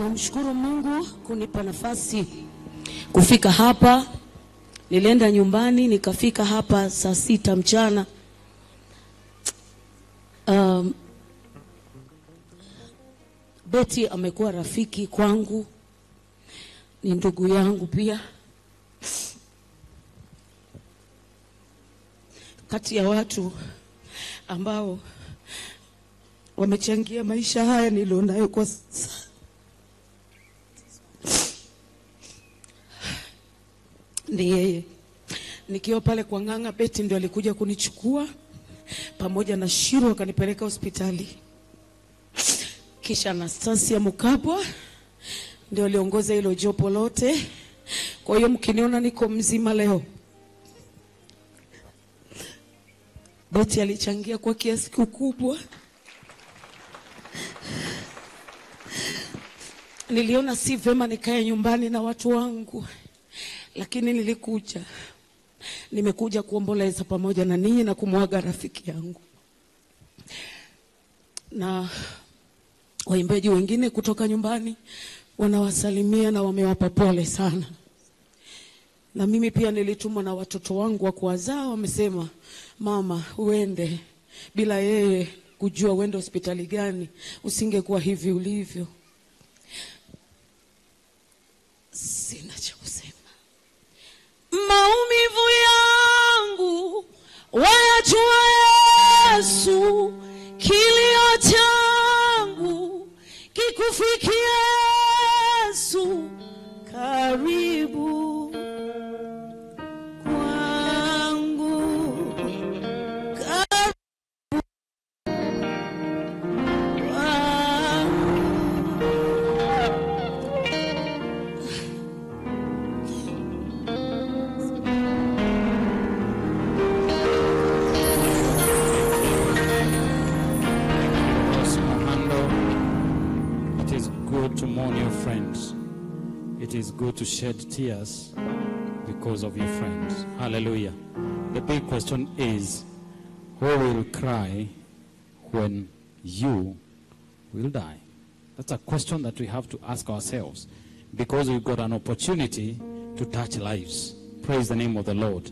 Namshukuru Mungu kunipa nafasi kufika hapa. Nilienda nyumbani nikafika hapa saa 6 mchana. Betty amekuwa rafiki kwangu, ni ndugu yangu pia. Kati ya watu ambao wamechangia maisha haya nilionayo kwa sasa. Ni yeye. Nikiwa pale kwa Ng'ang'a, Betty ndio alikuja kunichukua pamoja na Shiro akanipeleka hospitali. Kisha Anastasia Mukabwa ndio aliongoza hilo jopo lote. Kwa hiyo mkiniona niko mzima leo, Betty alichangia kwa kiasi kikubwa. Niliona si vema nikae nyumbani na watu wangu, lakini nilikuja. Nimekuja kuomboleza pamoja na ninyi na kumwaga rafiki yangu. Na waimbaji wengine kutoka nyumbani wanawasalimia na wamewapa pole sana. Na mimi pia nilitumwa na watoto wangu wa kuwazaa, wamesema mama uende, bila yeye kujua uende hospitali gani usingekuwa hivi ulivyo. Sina cha kusema. Maumivu yangu wayajua Yesu, kilio changu kikufikia Yesu, karibu kwangu, karibu to mourn your friends. It is good to shed tears because of your friends. Hallelujah. The big question is, who will cry when you will die? That's a question that we have to ask ourselves, because we've got an opportunity to touch lives. Praise the name of the Lord.